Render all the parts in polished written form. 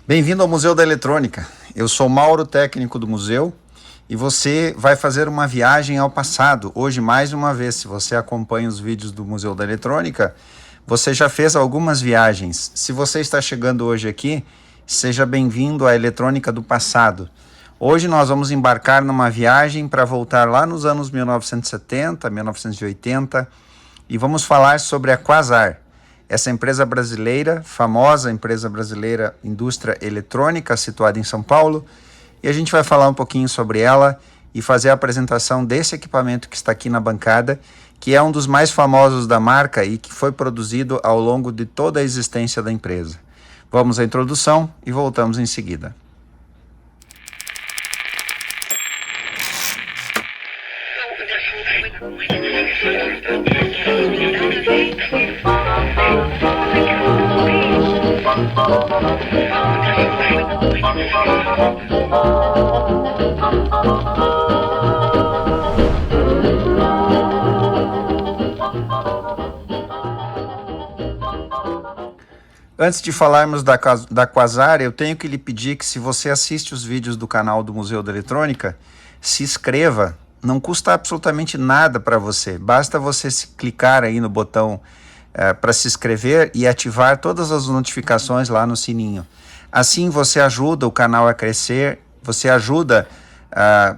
Bem-vindo ao Museu da Eletrônica. Eu sou Mauro, técnico do museu, e você vai fazer uma viagem ao passado. Hoje, mais uma vez, se você acompanha os vídeos do Museu da Eletrônica, você já fez algumas viagens. Se você está chegando hoje aqui, seja bem-vindo à eletrônica do passado. Hoje nós vamos embarcar numa viagem para voltar lá nos anos 1970, 1980, e vamos falar sobre a Quasar. Essa empresa brasileira, famosa empresa brasileira, indústria eletrônica, situada em São Paulo, e a gente vai falar um pouquinho sobre ela e fazer a apresentação desse equipamento que está aqui na bancada, que é um dos mais famosos da marca e que foi produzido ao longo de toda a existência da empresa. Vamos à introdução e voltamos em seguida. Antes de falarmos da Quasar, eu tenho que lhe pedir que, se você assiste os vídeos do canal do Museu da Eletrônica, se inscreva. Não custa absolutamente nada para você. Basta você clicar aí no botão para se inscrever e ativar todas as notificações lá no sininho. Assim você ajuda o canal a crescer, você ajuda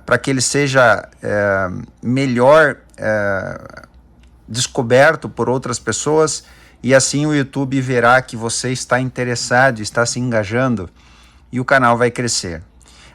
para que ele seja melhor descoberto por outras pessoas, e assim o YouTube verá que você está interessado, está se engajando, e o canal vai crescer.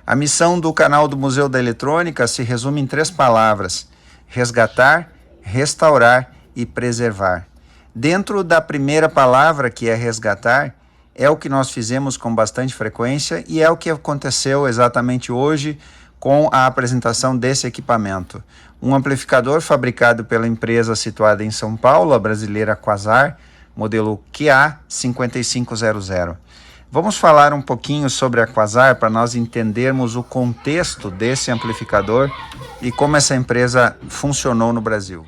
A missão do canal do Museu da Eletrônica se resume em 3 palavras: resgatar, restaurar e preservar. Dentro da primeira palavra, que é resgatar, é o que nós fizemos com bastante frequência e é o que aconteceu exatamente hoje com a apresentação desse equipamento. Um amplificador fabricado pela empresa situada em São Paulo, a brasileira Quasar, modelo QA5500. Vamos falar um pouquinho sobre a Quasar para nós entendermos o contexto desse amplificador e como essa empresa funcionou no Brasil.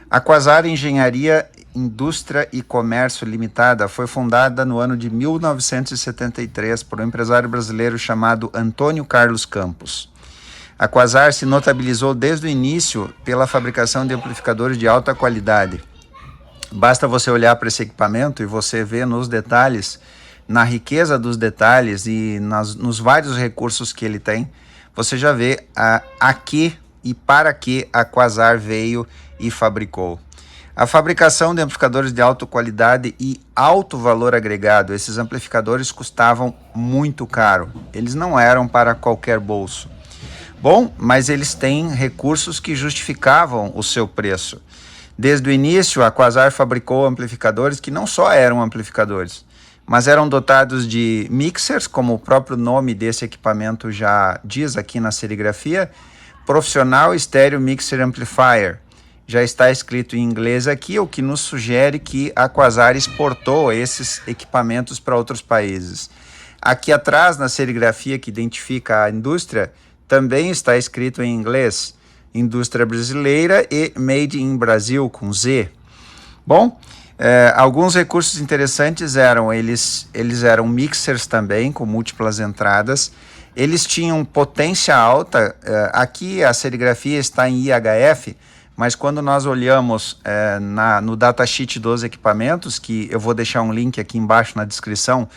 A Quasar Engenharia, Indústria e Comércio Limitada foi fundada no ano de 1973 por um empresário brasileiro chamado Antônio Carlos Campos. A Quasar se notabilizou desde o início pela fabricação de amplificadores de alta qualidade. Basta você olhar para esse equipamento e você vê nos detalhes, na riqueza dos detalhes e nos vários recursos que ele tem, você já vê a que e para que a Quasar veio e fabricou. A fabricação de amplificadores de alta qualidade e alto valor agregado, esses amplificadores custavam muito caro, eles não eram para qualquer bolso. Bom, mas eles têm recursos que justificavam o seu preço. Desde o início, a Quasar fabricou amplificadores que não só eram amplificadores, mas eram dotados de mixers, como o próprio nome desse equipamento já diz aqui na serigrafia, Profissional Stereo Mixer Amplifier. Já está escrito em inglês aqui, o que nos sugere que a Quasar exportou esses equipamentos para outros países. Aqui atrás, na serigrafia que identifica a indústria, também está escrito em inglês, Indústria Brasileira e Made in Brasil, com Z. Bom, alguns recursos interessantes eles eram mixers também, com múltiplas entradas. Eles tinham potência alta. Aqui a serigrafia está em IHF, mas quando nós olhamos no datasheet dos equipamentos, que eu vou deixar um link aqui embaixo na descrição,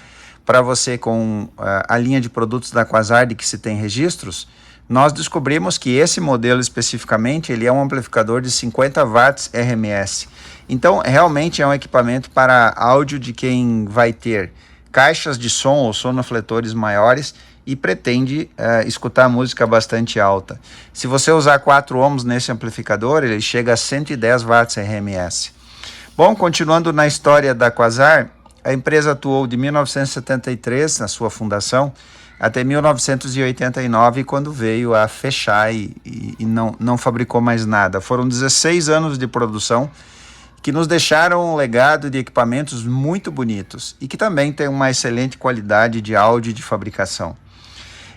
para você com a linha de produtos da Quasar de que se tem registros, nós descobrimos que esse modelo especificamente, ele é um amplificador de 50 watts RMS. Então, realmente é um equipamento para áudio de quem vai ter caixas de som ou sonofletores maiores e pretende escutar música bastante alta. Se você usar 4 ohms nesse amplificador, ele chega a 110 watts RMS. Bom, continuando na história da Quasar, a empresa atuou de 1973, na sua fundação, até 1989, quando veio a fechar e não fabricou mais nada. Foram 16 anos de produção que nos deixaram um legado de equipamentos muito bonitos e que também tem uma excelente qualidade de áudio e de fabricação.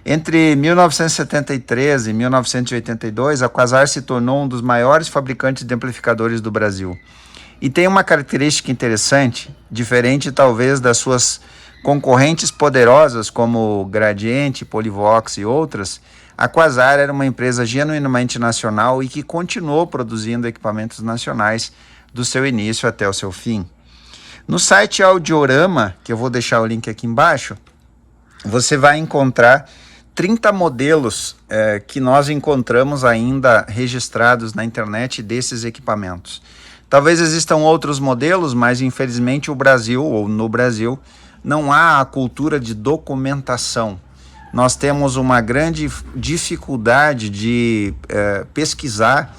Entre 1973 e 1982, a Quasar se tornou um dos maiores fabricantes de amplificadores do Brasil. E tem uma característica interessante, Diferente talvez das suas concorrentes poderosas como Gradiente, Polivox e outras, a Quasar era uma empresa genuinamente nacional e que continuou produzindo equipamentos nacionais do seu início até o seu fim. No site Audiorama, que eu vou deixar o link aqui embaixo, você vai encontrar 30 modelos que nós encontramos ainda registrados na internet desses equipamentos. Talvez existam outros modelos, mas infelizmente no Brasil, não há a cultura de documentação. Nós temos uma grande dificuldade de pesquisar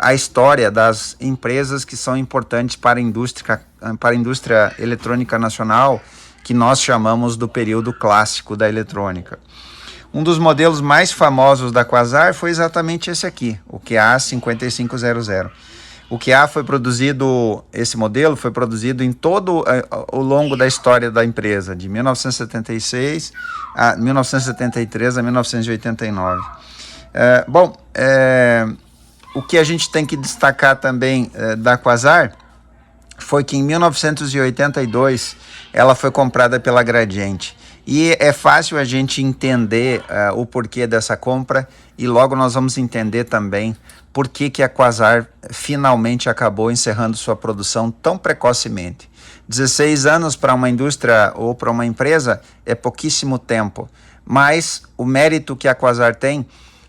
a história das empresas que são importantes para a indústria eletrônica nacional, que nós chamamos do período clássico da eletrônica. Um dos modelos mais famosos da Quasar foi exatamente esse aqui, o QA5500. O QA foi produzido, esse modelo foi produzido em todo o longo da história da empresa, de 1973 a 1989. O que a gente tem que destacar também da Quasar foi que em 1982 ela foi comprada pela Gradiente. E é fácil a gente entender o porquê dessa compra e logo nós vamos entender também por que a Quasar finalmente acabou encerrando sua produção tão precocemente. 16 anos para uma indústria ou para uma empresa é pouquíssimo tempo, mas o mérito que a Quasar tem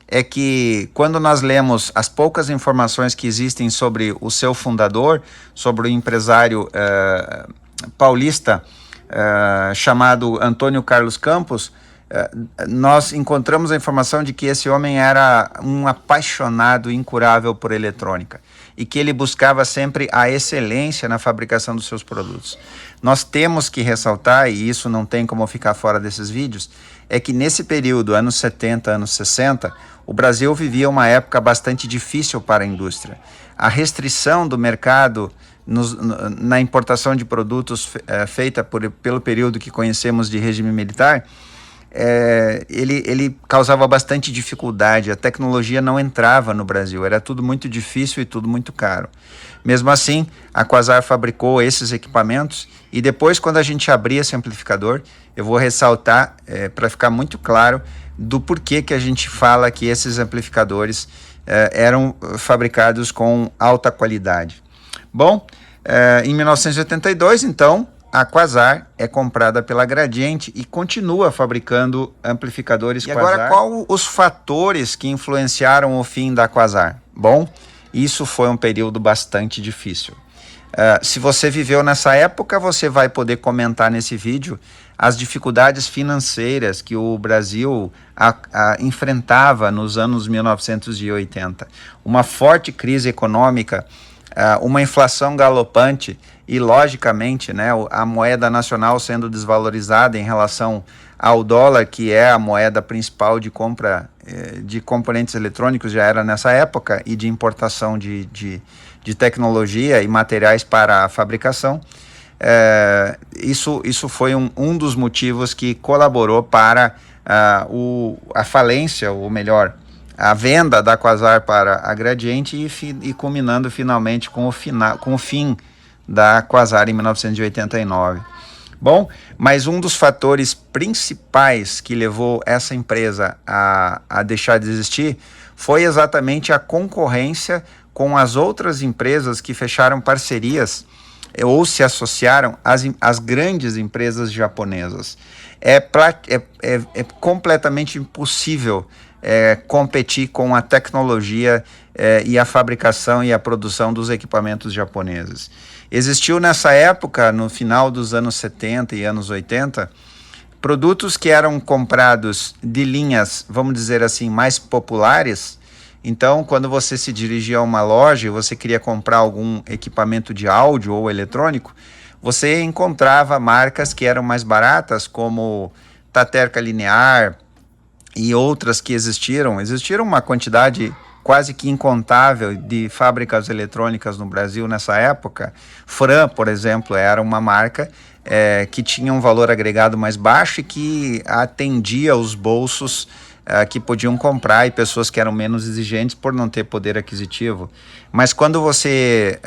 é que quando nós lemos as poucas informações que existem sobre o seu fundador, sobre o empresário paulista chamado Antônio Carlos Campos, nós encontramos a informação de que esse homem era um apaixonado incurável por eletrônica e que ele buscava sempre a excelência na fabricação dos seus produtos. Nós temos que ressaltar, e isso não tem como ficar fora desses vídeos, é que nesse período, anos 70, anos 60, o Brasil vivia uma época bastante difícil para a indústria. A restrição do mercado na importação de produtos feita pelo período que conhecemos de regime militar, ele causava bastante dificuldade, a tecnologia não entrava no Brasil, era tudo muito difícil e tudo muito caro. Mesmo assim, a Quasar fabricou esses equipamentos e depois, quando a gente abrir esse amplificador, eu vou ressaltar para ficar muito claro do porquê que a gente fala que esses amplificadores eram fabricados com alta qualidade. Bom, em 1982, então, a Quasar é comprada pela Gradiente e continua fabricando amplificadores Quasar. E agora, qual os fatores que influenciaram o fim da Quasar? Bom, isso foi um período bastante difícil. Se você viveu nessa época, você vai poder comentar nesse vídeo as dificuldades financeiras que o Brasil enfrentava nos anos 1980. Uma forte crise econômica, uma inflação galopante e, logicamente, né, a moeda nacional sendo desvalorizada em relação ao dólar, que é a moeda principal de compra de componentes eletrônicos, já era nessa época, e de importação de tecnologia e materiais para a fabricação. Isso foi um dos motivos que colaborou para a falência, ou melhor, a venda da Quasar para a Gradiente e culminando finalmente com o fim da Quasar em 1989. Bom, mas um dos fatores principais que levou essa empresa a deixar de existir foi exatamente a concorrência com as outras empresas que fecharam parcerias ou se associaram às grandes empresas japonesas. É completamente impossível competir com a tecnologia e a fabricação e a produção dos equipamentos japoneses. Existiu nessa época, no final dos anos 70 e anos 80, produtos que eram comprados de linhas, vamos dizer assim, mais populares. Então, quando você se dirigia a uma loja e você queria comprar algum equipamento de áudio ou eletrônico, você encontrava marcas que eram mais baratas, como Taterca Linear e outras que existiram uma quantidade quase que incontável de fábricas eletrônicas no Brasil nessa época. Fran, por exemplo, era uma marca que tinha um valor agregado mais baixo e que atendia os bolsos que podiam comprar e pessoas que eram menos exigentes por não ter poder aquisitivo. Mas quando você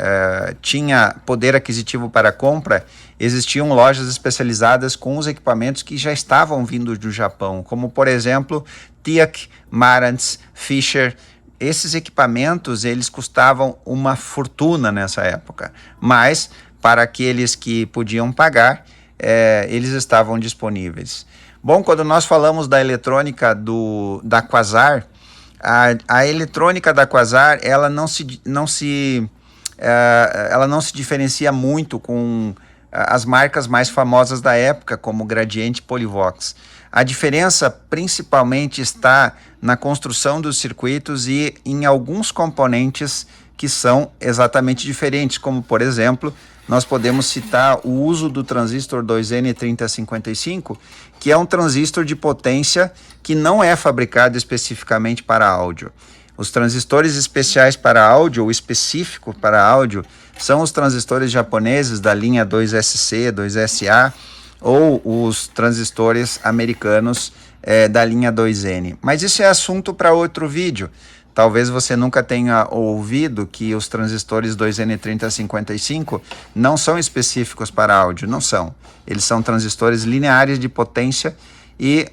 tinha poder aquisitivo para compra, existiam lojas especializadas com os equipamentos que já estavam vindo do Japão, como por exemplo TIAC, Marantz, Fischer. Esses equipamentos eles custavam uma fortuna nessa época, mas para aqueles que podiam pagar, eles estavam disponíveis. Bom, quando nós falamos da eletrônica da Quasar, a eletrônica da Quasar ela não se diferencia muito com as marcas mais famosas da época, como Gradiente e Polivox. A diferença principalmente está na construção dos circuitos e em alguns componentes que são exatamente diferentes, como por exemplo, nós podemos citar o uso do transistor 2N3055, que é um transistor de potência que não é fabricado especificamente para áudio. Os transistores especiais para áudio, ou específico para áudio, são os transistores japoneses da linha 2SC, 2SA, ou os transistores americanos da linha 2N. Mas isso é assunto para outro vídeo. Talvez você nunca tenha ouvido que os transistores 2N3055 não são específicos para áudio, não são. Eles são transistores lineares de potência e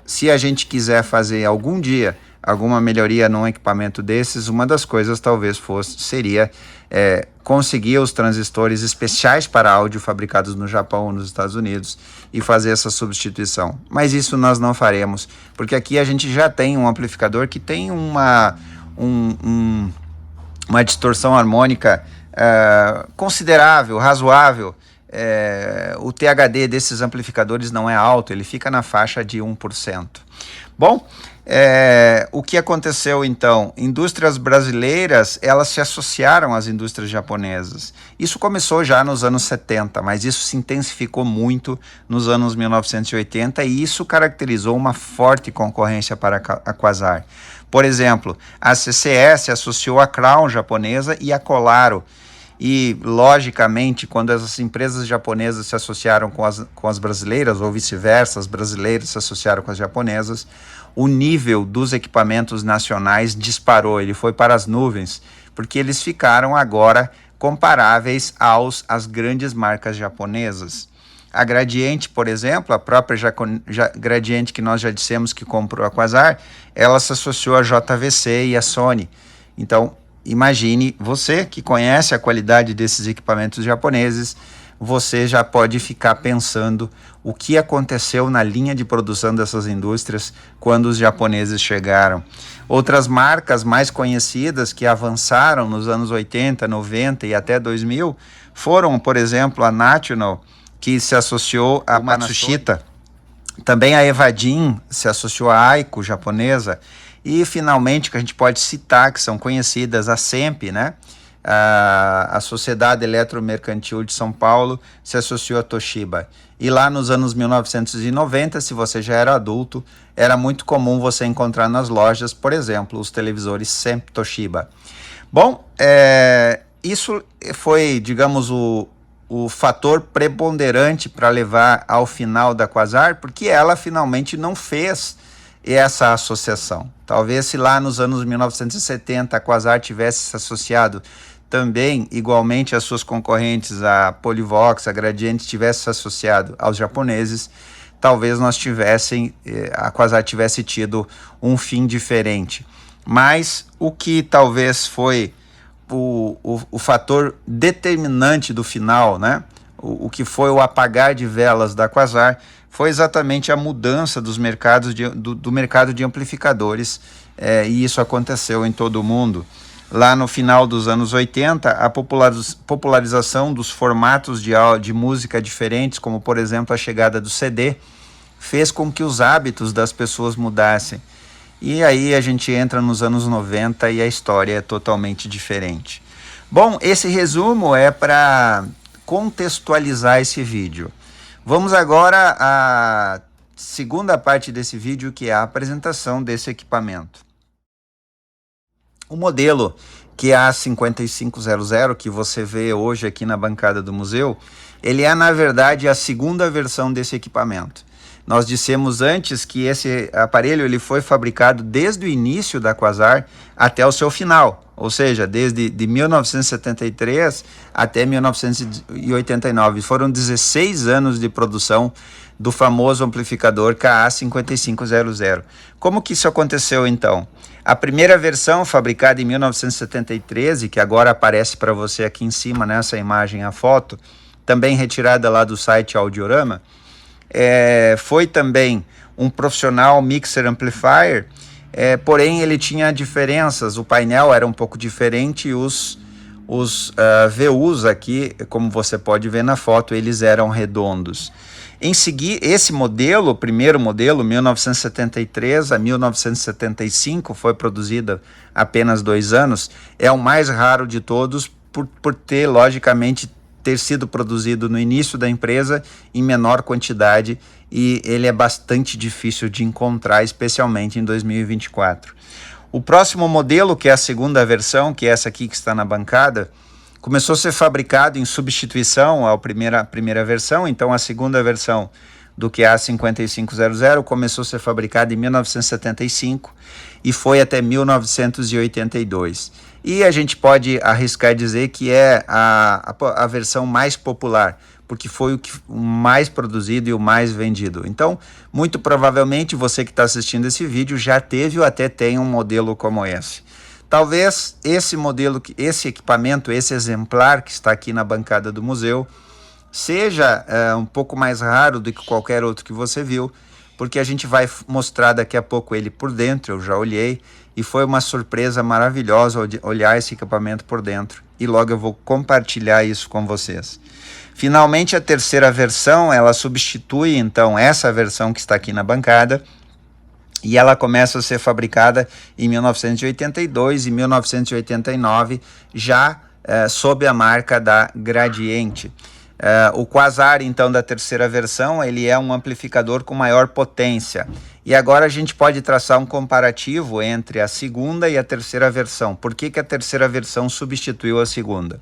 se a gente quiser fazer algum dia alguma melhoria num equipamento desses, uma das coisas talvez seria conseguir os transistores especiais para áudio fabricados no Japão ou nos Estados Unidos e fazer essa substituição. Mas isso nós não faremos, porque aqui a gente já tem um amplificador que tem uma distorção harmônica considerável, razoável. O THD desses amplificadores não é alto, ele fica na faixa de 1%. Bom, o que aconteceu então? Indústrias brasileiras, elas se associaram às indústrias japonesas. Isso começou já nos anos 70, mas isso se intensificou muito nos anos 1980 e isso caracterizou uma forte concorrência para a Quasar. Por exemplo, a CCE se associou à Crown japonesa e à Colaro. E, logicamente, quando essas empresas japonesas se associaram com as brasileiras, ou vice-versa, as brasileiras se associaram com as japonesas, o nível dos equipamentos nacionais disparou, ele foi para as nuvens, porque eles ficaram agora comparáveis às grandes marcas japonesas. A Gradiente, por exemplo, a própria Gradiente que nós já dissemos que comprou a Quasar, ela se associou à JVC e à Sony. Então, imagine, você que conhece a qualidade desses equipamentos japoneses, você já pode ficar pensando o que aconteceu na linha de produção dessas indústrias quando os japoneses chegaram. Outras marcas mais conhecidas que avançaram nos anos 80, 90 e até 2000 foram, por exemplo, a National, que se associou à Matsushita. Também a Evadin se associou à Aiko, japonesa. E, finalmente, que a gente pode citar, que são conhecidas, a SEMP, né? A Sociedade Eletromercantil de São Paulo se associou a Toshiba. E lá nos anos 1990, se você já era adulto, era muito comum você encontrar nas lojas, por exemplo, os televisores SEMP Toshiba. Bom, isso foi, digamos, o fator preponderante para levar ao final da Quasar, porque ela finalmente não fez essa associação. Talvez se lá nos anos 1970 a Quasar tivesse se associado também igualmente às suas concorrentes, a Polivox, a Gradiente, tivesse se associado aos japoneses, talvez a Quasar tivesse tido um fim diferente. Mas o que talvez foi o fator determinante do final, né? O que foi o apagar de velas da Quasar foi exatamente a mudança dos mercados do mercado de amplificadores, e isso aconteceu em todo o mundo. Lá no final dos anos 80, a popularização dos formatos de música diferentes, como por exemplo a chegada do CD, fez com que os hábitos das pessoas mudassem. E aí a gente entra nos anos 90 e a história é totalmente diferente. Bom, esse resumo é para contextualizar esse vídeo. Vamos agora à segunda parte desse vídeo, que é a apresentação desse equipamento. O modelo, que é a 5500, que você vê hoje aqui na bancada do museu, ele é, na verdade, a segunda versão desse equipamento. Nós dissemos antes que esse aparelho ele foi fabricado desde o início da Quasar até o seu final, ou seja, desde 1973 até 1989. Foram 16 anos de produção do famoso amplificador KA5500. Como que isso aconteceu então? A primeira versão, fabricada em 1973, que agora aparece para você aqui em cima nessa imagem, a foto, também retirada lá do site Audiorama, foi também um profissional mixer amplifier, porém ele tinha diferenças, o painel era um pouco diferente e os VUs aqui, como você pode ver na foto, eles eram redondos. Em seguir, esse modelo, o primeiro modelo, 1973 a 1975, foi produzida apenas 2 anos, é o mais raro de todos por ter, logicamente, ter sido produzido no início da empresa em menor quantidade, e ele é bastante difícil de encontrar, especialmente em 2024. O próximo modelo, que é a segunda versão, que é essa aqui que está na bancada, começou a ser fabricado em substituição à primeira versão. Então a segunda versão do KA5500 começou a ser fabricada em 1975 e foi até 1982. E a gente pode arriscar dizer que é a versão mais popular, porque foi o mais produzido e o mais vendido. Então, muito provavelmente você que está assistindo esse vídeo já teve ou até tem um modelo como esse. Talvez esse modelo, esse equipamento, esse exemplar que está aqui na bancada do museu, seja um pouco mais raro do que qualquer outro que você viu, porque a gente vai mostrar daqui a pouco ele por dentro. Eu já olhei e foi uma surpresa maravilhosa olhar esse equipamento por dentro, e logo eu vou compartilhar isso com vocês. Finalmente, a terceira versão, ela substitui então essa versão que está aqui na bancada, e ela começa a ser fabricada em 1982 e 1989, já sob a marca da Gradiente. O Quasar, então, da terceira versão, ele é um amplificador com maior potência. E agora a gente pode traçar um comparativo entre a segunda e a terceira versão. Por que a terceira versão substituiu a segunda?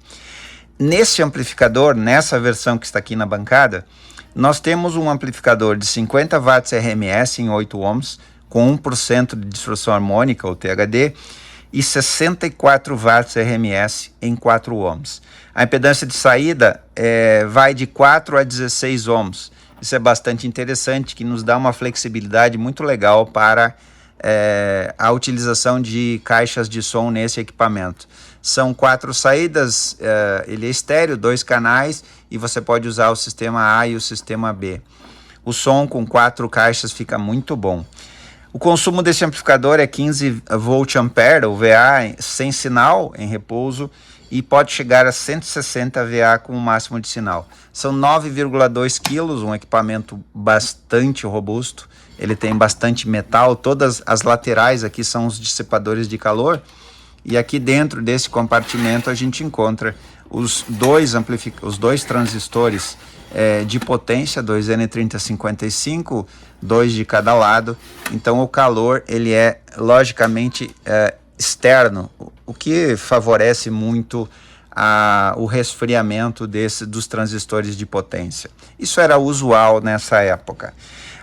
Nesse amplificador, nessa versão que está aqui na bancada, nós temos um amplificador de 50 watts RMS em 8 ohms, com 1% de distorção harmônica, ou THD, e 64 watts RMS em 4 ohms. A impedância de saída vai de 4 a 16 ohms. Isso é bastante interessante, que nos dá uma flexibilidade muito legal para a utilização de caixas de som nesse equipamento. São 4 saídas, ele é estéreo, 2 canais, e você pode usar o sistema A e o sistema B. O som com 4 caixas fica muito bom. O consumo desse amplificador é 15 volt-ampere, ou VA, sem sinal, em repouso, e pode chegar a 160 VA com o máximo de sinal. São 9,2 quilos, um equipamento bastante robusto. Ele tem bastante metal, todas as laterais aqui são os dissipadores de calor, e aqui dentro desse compartimento a gente encontra os dois transistores de potência, 2 N3055, 2 de cada lado. Então o calor ele é logicamente externo, o que favorece muito o resfriamento dos transistores de potência. Isso era usual nessa época.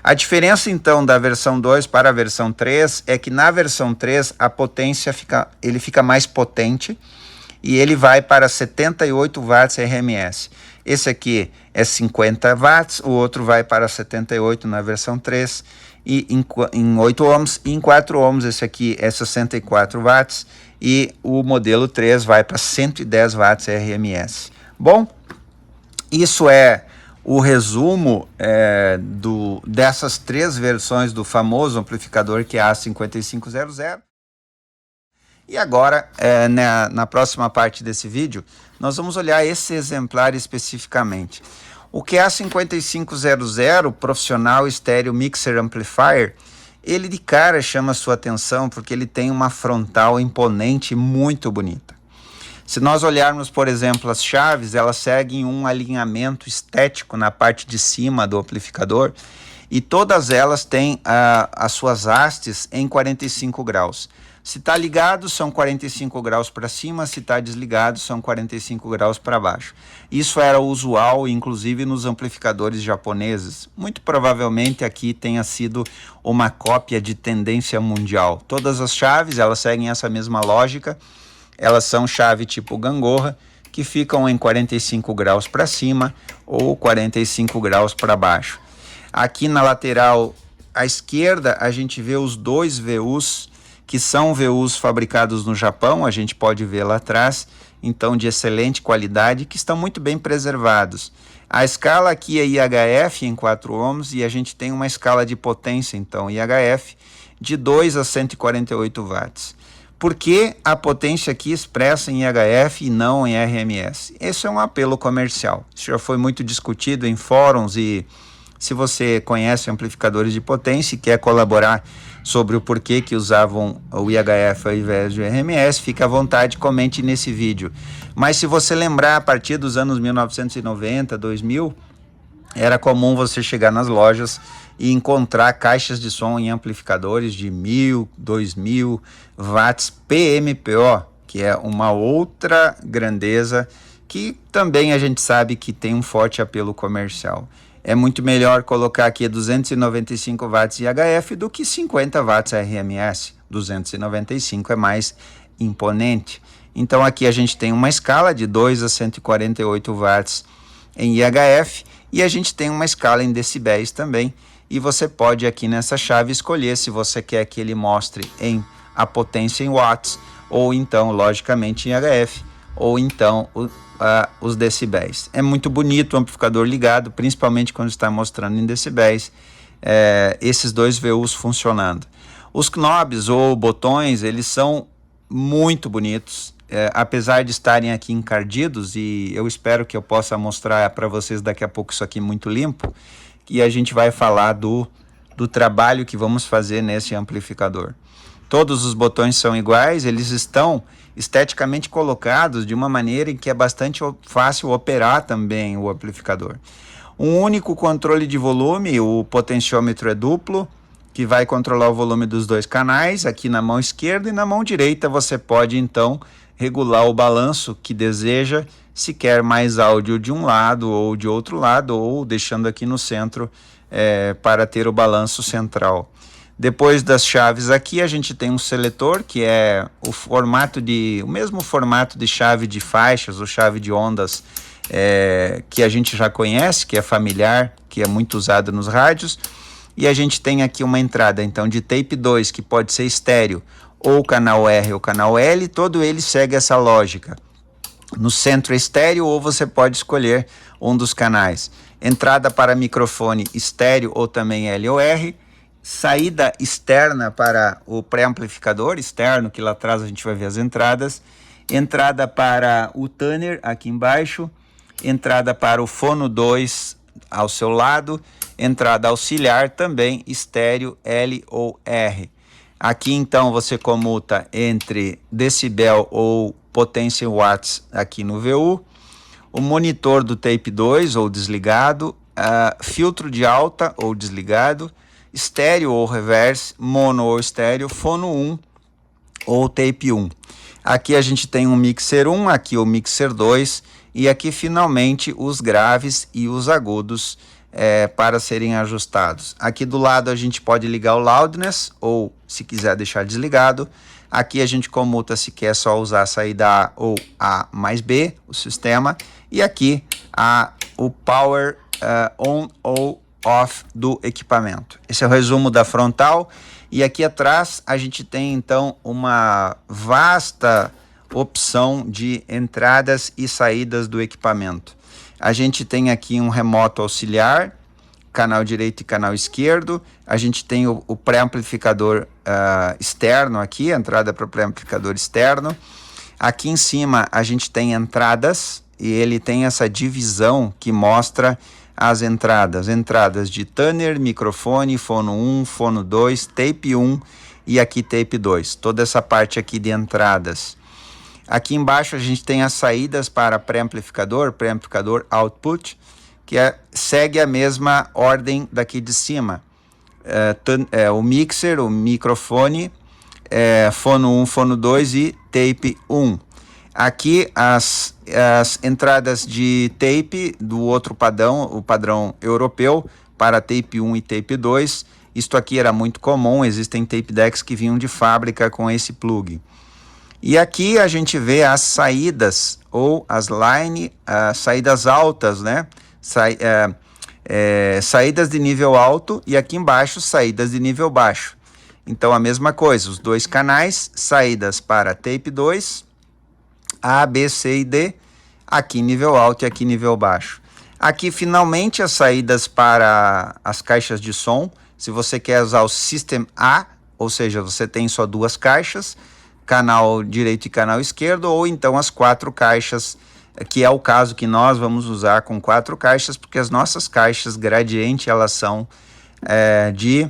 A diferença então da versão 2 para a versão 3 é que na versão 3 a potência fica mais potente, e ele vai para 78 watts RMS. Esse aqui é 50 watts, o outro vai para 78 na versão 3, e em 8 ohms, e em 4 ohms esse aqui é 64 watts, e o modelo 3 vai para 110 watts RMS. Bom, isso é o resumo dessas 3 versões do famoso amplificador KA5500. E agora, na próxima parte desse vídeo, nós vamos olhar esse exemplar especificamente. O KA5500 Profissional Stereo Mixer Amplifier, ele de cara chama a sua atenção porque ele tem uma frontal imponente e muito bonita. Se nós olharmos, por exemplo, as chaves, elas seguem um alinhamento estético na parte de cima do amplificador, e todas elas têm as suas hastes em 45 graus. Se está ligado, são 45 graus para cima, se está desligado, são 45 graus para baixo. Isso era usual, inclusive, nos amplificadores japoneses. Muito provavelmente aqui tenha sido uma cópia de tendência mundial. Todas as chaves, elas seguem essa mesma lógica. Elas são chave tipo gangorra, que ficam em 45 graus para cima ou 45 graus para baixo. Aqui na lateral à esquerda, a gente vê os dois VUs, que são VUs fabricados no Japão, a gente pode ver lá atrás, então de excelente qualidade, que estão muito bem preservados. A escala aqui é IHF em 4 ohms e a gente tem uma escala de potência, então IHF, de 2 a 148 watts. Por que a potência aqui expressa em IHF e não em RMS? Esse é um apelo comercial. Isso já foi muito discutido em fóruns e se você conhece amplificadores de potência e quer colaborar sobre o porquê que usavam o IHF ao invés do RMS, fica à vontade, comente nesse vídeo. Mas se você lembrar, a partir dos anos 1990, 2000, era comum você chegar nas lojas e encontrar caixas de som em amplificadores de 1.000, 2.000 watts PMPO, que é uma outra grandeza que também a gente sabe que tem um forte apelo comercial. É muito melhor colocar aqui 295 watts IHF do que 50 watts RMS. 295 é mais imponente. Então aqui a gente tem uma escala de 2 a 148 watts em IHF e a gente tem uma escala em decibéis também. E você pode aqui nessa chave escolher se você quer que ele mostre a potência em watts ou então, logicamente, em IHF ou então os decibéis. É muito bonito o amplificador ligado, principalmente quando está mostrando em decibéis, esses dois VUs funcionando. Os knobs ou botões, eles são muito bonitos, apesar de estarem aqui encardidos, e eu espero que eu possa mostrar para vocês daqui a pouco isso aqui muito limpo, e a gente vai falar do trabalho que vamos fazer nesse amplificador. Todos os botões são iguais, eles estão esteticamente colocados de uma maneira em que é bastante fácil operar também o amplificador. Um único controle de volume, o potenciômetro é duplo, que vai controlar o volume dos dois canais, aqui na mão esquerda, e na mão direita você pode então regular o balanço que deseja, se quer mais áudio de um lado ou de outro lado, ou deixando aqui no centro para ter o balanço central. Depois das chaves aqui, a gente tem um seletor, que é o mesmo formato de chave de faixas ou chave de ondas que a gente já conhece, que é familiar, que é muito usado nos rádios. E a gente tem aqui uma entrada, então, de tape 2, que pode ser estéreo, ou canal R ou canal L, todo ele segue essa lógica. No centro é estéreo, ou você pode escolher um dos canais. Entrada para microfone estéreo ou também L ou R. Saída externa para o pré-amplificador externo, que lá atrás a gente vai ver as entradas. Entrada para o tuner aqui embaixo. Entrada para o fono 2 ao seu lado. Entrada auxiliar também estéreo L ou R. Aqui então você comuta entre decibel ou potência em watts aqui no VU. O monitor do tape 2 ou desligado. Filtro de alta ou desligado. Estéreo ou reverse, mono ou estéreo, fono 1 ou tape 1. Aqui a gente tem um mixer 1, aqui o mixer 2 e aqui finalmente os graves e os agudos para serem ajustados. Aqui do lado a gente pode ligar o loudness ou se quiser deixar desligado. Aqui a gente comuta se quer só usar a saída A ou A mais B, o sistema. E aqui o power on ou off do equipamento. Esse é o resumo da frontal e aqui atrás a gente tem então uma vasta opção de entradas e saídas do equipamento. A gente tem aqui um remoto auxiliar, canal direito e canal esquerdo. A gente tem o pré-amplificador externo aqui, entrada para o pré-amplificador externo. Aqui em cima a gente tem entradas e ele tem essa divisão que mostra as entradas de tuner, microfone, fono 1, fono 2, tape 1 e aqui tape 2. Toda essa parte aqui de entradas. Aqui embaixo a gente tem as saídas para pré-amplificador output, que segue a mesma ordem daqui de cima. O mixer, o microfone, fono 1, fono 2 e tape 1. Aqui as entradas de tape do outro padrão, o padrão europeu, para tape 1 e tape 2. Isto aqui era muito comum, existem tape decks que vinham de fábrica com esse plug. E aqui a gente vê as saídas, ou as saídas altas, né? Saídas de nível alto e aqui embaixo saídas de nível baixo. Então a mesma coisa, os dois canais, saídas para tape 2, A, B, C e D, aqui nível alto e aqui nível baixo. Aqui finalmente as saídas para as caixas de som. Se você quer usar o System A, ou seja, você tem só duas caixas, canal direito e canal esquerdo, ou então as 4 caixas, que é o caso que nós vamos usar com 4 caixas, porque as nossas caixas gradiente elas são de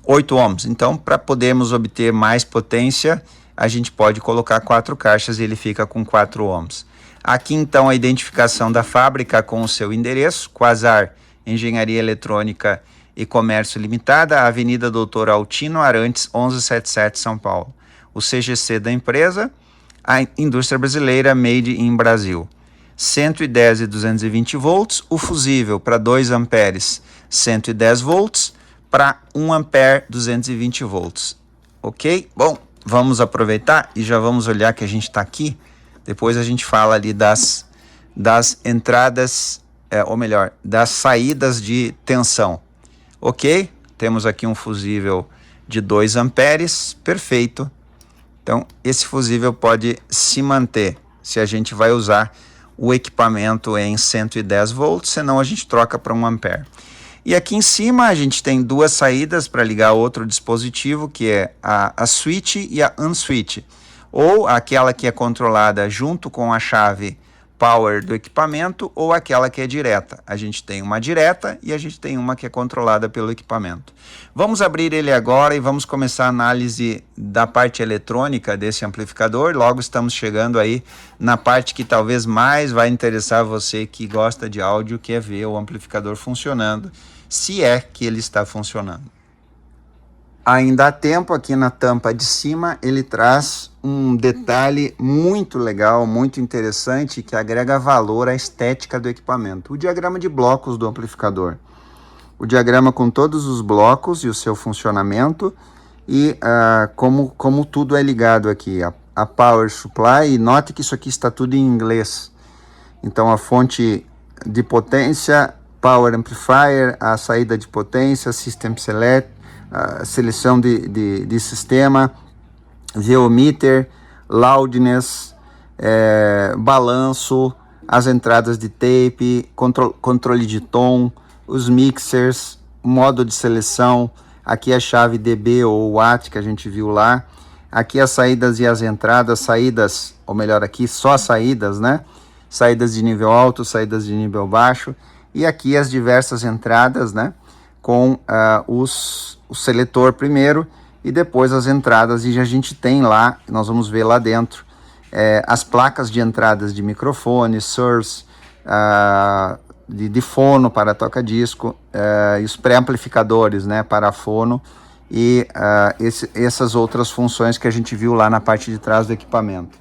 8 ohms. Então, para podermos obter mais potência, a gente pode colocar 4 caixas e ele fica com 4 ohms. Aqui então a identificação da fábrica com o seu endereço, Quasar Engenharia Eletrônica e Comércio Limitada, Avenida Doutor Altino Arantes, 1177, São Paulo. O CGC da empresa, a Indústria Brasileira Made in Brasil. 110 e 220 volts, o fusível para 2 amperes, 110 volts, para 1 ampere, 220 volts. Ok? Bom, vamos aproveitar e já vamos olhar que a gente está aqui. Depois a gente fala ali das entradas, ou melhor, das saídas de tensão. Ok? Temos aqui um fusível de 2 amperes, perfeito. Então, esse fusível pode se manter se a gente vai usar o equipamento em 110 volts, senão a gente troca para 1 ampere. E aqui em cima a gente tem duas saídas para ligar outro dispositivo, que é a switch e a unswitch, ou aquela que é controlada junto com a chave power do equipamento, ou aquela que é direta. A gente tem uma direta e a gente tem uma que é controlada pelo equipamento. Vamos abrir ele agora e vamos começar a análise da parte eletrônica desse amplificador. Logo estamos chegando aí na parte que talvez mais vai interessar você que gosta de áudio, que é ver o amplificador funcionando, se é que ele está funcionando. Ainda há tempo, aqui na tampa de cima, ele traz um detalhe muito legal, muito interessante, que agrega valor à estética do equipamento. O diagrama de blocos do amplificador. O diagrama com todos os blocos e o seu funcionamento e como tudo é ligado aqui. A power supply, e note que isso aqui está tudo em inglês. Então a fonte de potência, power amplifier, a saída de potência, system select, a seleção de sistema, V-ohmmeter, loudness, balanço, as entradas de tape, controle de tom, os mixers, modo de seleção, aqui a chave dB ou watt que a gente viu lá, aqui as saídas e as entradas, saídas, ou melhor aqui só saídas, né? Saídas de nível alto, saídas de nível baixo, e aqui as diversas entradas, né? Com o seletor primeiro e depois as entradas, e a gente tem lá, nós vamos ver lá dentro, as placas de entradas de microfone, source, de fono para toca-disco, e os pré-amplificadores, né, para fono, e essas outras funções que a gente viu lá na parte de trás do equipamento.